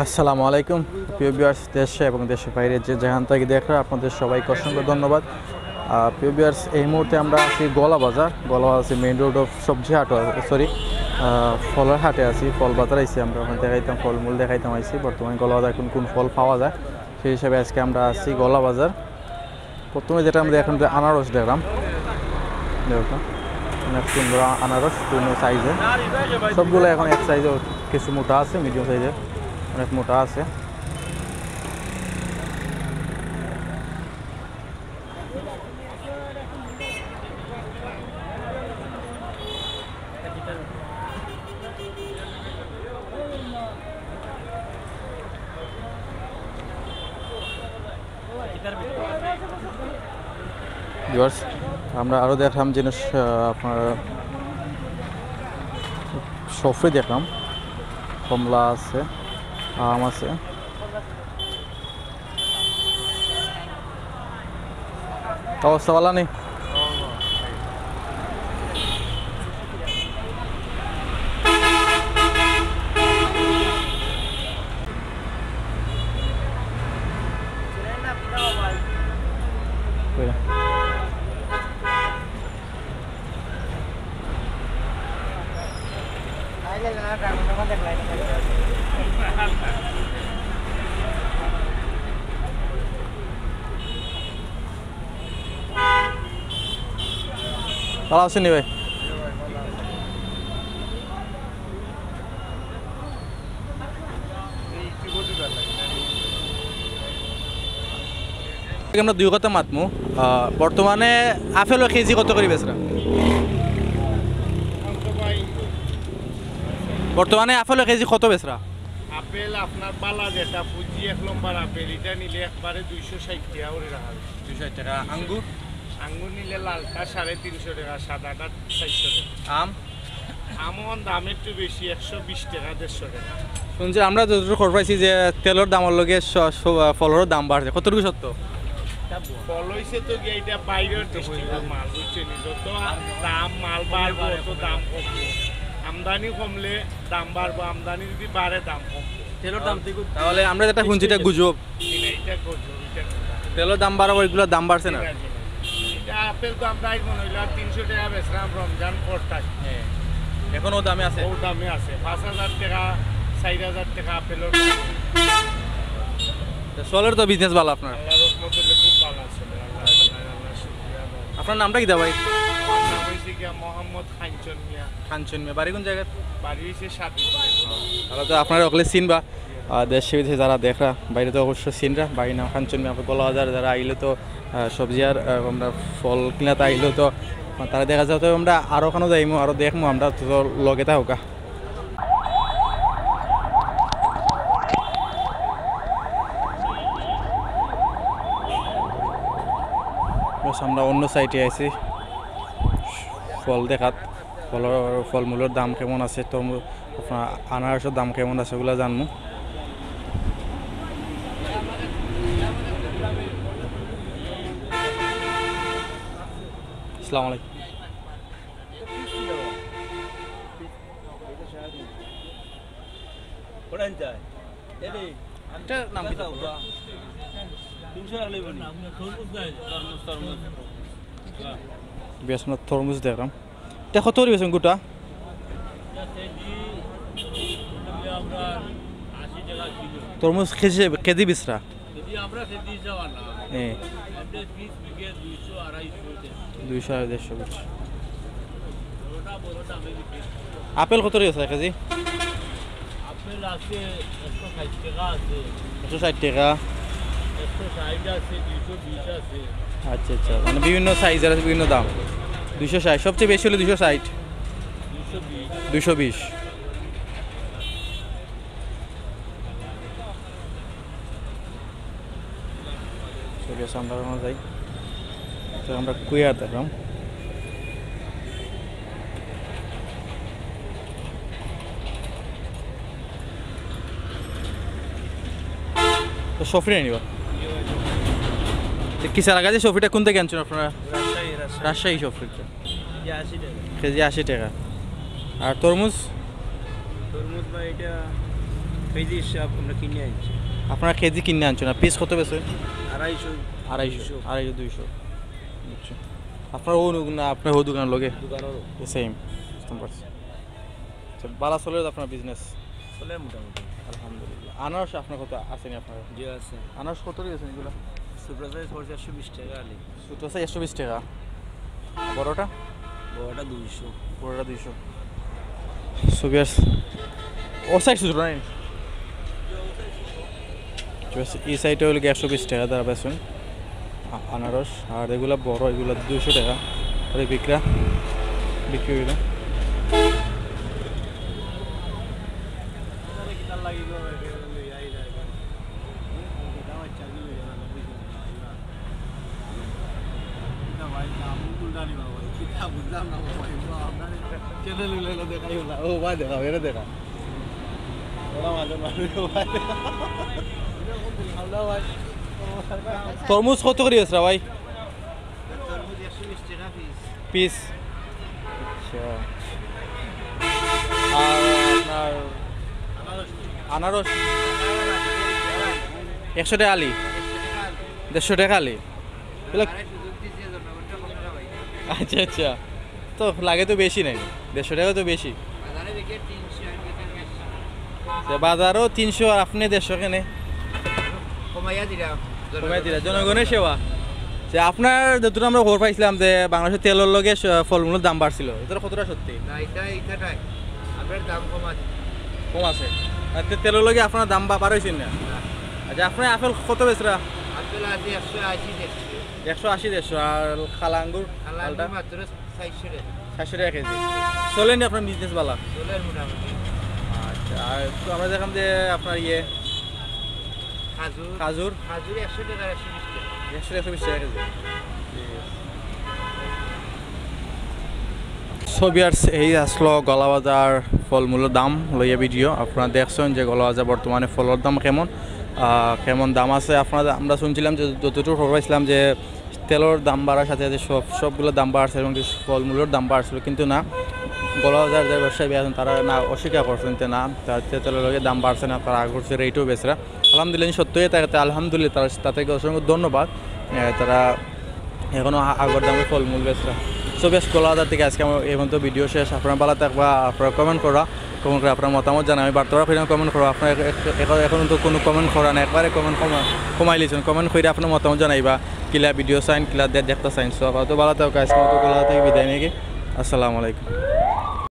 আসসালামু আলাইকুম প্রিয় ভিউয়ার্স, দেশে এবং দেশের বাইরে যে যেখান থেকে দেখরা আপনাদের সবাইকে অসংখ্য ধন্যবাদ। প্রিয় ভিউয়ার্স, এই মুহূর্তে আমরা আছি গলা বাজার আছি মেইন রোড অফ সবজি হাট, সরি ফলের হাটে আছি। ফল বাজার আইছি আমরা, ওখানে দেখাইতাম ফলমূল দেখাইতাম আইছি। বর্তমানে গলা বাজার কোন কোন ফল পাওয়া যায় সেই হিসাবে আজকে আমরা আছি গলা বাজার। প্রথমে যেটা আমরা এখন যে আনারস দেখলাম, দেখলাম অনেক সুন্দর আনারস, বিভিন্ন সাইজে, সবগুলো এখন এক সাইজে, কিছু মোটা আছে, মিডিয়াম সাইজের অনেক মোটা আছে। আমরা আরও দেখলাম জিনিস, আপনার সফরি দেখলাম, কমলা আছে, আম আছে। অবস্থা ভালো নেই? ভালো আছেন ভাই? আমরা দুই কথা মাতমু। বর্তমানে আপেলের কেজি কত করে বেচরা? বর্তমানে আপেলের কেজি কত বেচরা? আপেল আপনার বালা যেটা পুঁজি 1 নম্বর আপেল, এটা নিলে একবারে 260 টাকা করে রাখা হবে। 260 টাকা। আঙ্গুর? আঙ্গুর নিলে লালটা 350 টাকা, সাদাটা 400 টাকা। আম? আমন দাম একটু বেশি, 120 টাকা 150 টাকা। শুনছি আমরা যতটুকু খবর পাইছি যে তেলের দামের লগে ফলেরও দাম বাড়ছে, কতটুকু সত্য? ফল হয়েছে তো কি এটা বাইরের ডিস্ট্রিক্টের মাল, বুঝছেন? যত দাম মাল বাড়বো তত দাম কমবে। আমদানি কমলে দাম বাড়বো, আমদানি যদি বাড়ে দাম কমবে। তেলের দাম তাহলে আমরা যেটা শুনছি এটা গুজব। এটা করবো, এটা তেলের দাম বাড়াবো, এগুলোর দাম বাড়ছে না। এটা আপেল তো আমরা মনে হইলো 300 টাকা বেচলাম রমজান পর থাকি, এখনও দামে আছে, ও দামে আছে 5000 টাকা 4000 টাকা আপেলের। সোলের তো বিজনেস ভালো আপনার। আল্লাহর রহমতে খুব ভালো আছে। আল্লাহ শুকরিয়া। আপনার নামটা কি দা ভাই? আমার নাম হয়েছে কি মোহাম্মদ খানচন মিয়া। কাঞ্চন মিয়া। বাড়ি কোন জায়গায়? বাড়ি হয়েছে সাথী। তাহলে তো আপনারা ওগুলো চিনবা, দেশে বিদেশে যারা দেখরা, বাইরে তো অবশ্যই চিনরা। বাড়ি নাম কাঞ্চন মিয়া। গলা বাজার যারা আইলে তো সবজি আর আমরা ফল কিনাতে আইলেও তো তারা দেখা যায়। তো আমরা আরও ওখানেও যাইমু, আরও দেখবো, আমরা তো লগে থাকা। আমরা অন্য সাইডে আছি ফল দেখাত, ফলমূলের দাম কেমন আছে, তরমুজ আপনার আনারসের দাম কেমন আছে ওগুলো জানবো। আসসালামু আলাইকুম। নাম কি? বেশ, আমরা তরমুজ দেখলাম। এটা কত করে বেছেন গোটা? তরমুজ কেজি বিশরা? 200-250। আপেল কত করে আছে কেজি? আপেল আছে 160 টাকা আছে, 160 টাকা। 160 আছে, 220 আছে। আচ্ছা আচ্ছা, মানে বিভিন্ন সাইজের আছে, বিভিন্ন দাম। 260, সবচেয়ে বেশি হলো 260, 220। ঠিক আছে, আমরা যাই। তো আমরা কুইয়ার দেখলাম। তো সফরি নিবা কিসের আগে? সফরিটা কোন থেকে আনছেন আপনারা? রাজশাহী সফরিটা কেজি 80 টাকা। আর তরমুজ? তরমুজ ভাই এটা কেজি হিসাব আমরা কিনে আনছি আপনারা কেজি কিনে আনছেন না পিস কত বেছে 250 250 250 আচ্ছা আপনার ও না আপনার ও দোকান লগে দোকানেরও সেম বুঝতে পারছি আচ্ছা বালা চলে আপনার বিজনেস চলে মোটামুটি আলহামদুলিল্লাহ আনারস আপনার কত আছে না আপনার যে আছে আনারস কত দিয়েছেন এগুলো সুপ্রা সাইজ 420 টাকা আলি ছোটো আছে 120 টাকা বড়টা বড়টা 200 বড়টা 200 সুবিয়াস ও সাইড ছোটো নাই এই সাইডে হলে 120 টাকা দ্বারা বেসন আনারস আর এগুলো বড় এগুলো 200 টাকা আর এই বিক্রি হইল তরমুজ কত করে আছে ভাই পিস আচ্ছা আর আপনার আনারস 100 টাকা আলি 150 টাকা আলি আচ্ছা আচ্ছা তো লাগে তো বেশি নাই 150 টাকা তো বেশি বাজারও 300 আর আপনি 150 কেনে কমাই দিলা জনগণের সেবা যে আপনার যতটুকু আমরা খবর পাইছিলাম যে বাংলাদেশের তেলের লগে ফলমূলের দাম বাড়ছিল এটা কতটা সত্যি কম আছে আর তেলের লগে আপনার দাম বাড়াইছেন না আচ্ছা আপনার আপেল কত বেচরা 180 150 আর খালা আঙ্গুর 400 টাকা কেজি চলেন আপনার বিজনেস বালা আচ্ছা আর তো আমরা দেখলাম যে আপনার ইয়ে খাজুর 100 টাকা 120 টাকা কেজি সোভিয়ার্স এই আসলো গলাবাজার ফলমূলের দাম লইয়া ভিডিও আপনারা দেখছেন যে গলাবাজার বর্তমানে ফলের দাম কেমন দাম আছে আপনারা আমরা শুনছিলাম যে যতটুকু খবর পাইছিলাম যে তেলের দাম বাড়ার সাথে সাথে সবগুলো দাম বাড়ছে এবং ফলমূলের দাম বাড়ছিল কিন্তু না গলাবাজার যে ব্যবসায়ী আছেন তারা না অস্বীকার করছেন যে না তেলের লগে দাম বাড়ছে না তারা করছে রেটও বেচরা আলহামদুলিল্লাহ সত্যই তাকে আলহামদুলিল্লাহ তাদেরকে অসংখ্য ধন্যবাদ তারা এখনও আগর দামে ফলমূল বেচরা সো বেশ গলাবাজার থেকে আজকে আমার এখন তো ভিডিও শেষ আপনারা ভালো থাকবা আপনারা কমেন্ট করে আপনার মতামত জানাই আমি বার্তা কমেন্ট করো আপনার এখন তো কোনো কমেন্ট করা না একবারে কমেন্ট কমাই লিছেন কমেন্ট করে আপনার মতামত জানাইবা কিলা ভিডিও চাইন কিলা দেখতে চাইন সব তো ভালো থাকা আজকে মতো গলা থেকে বিদায় নাকি আসসালামু আলাইকুম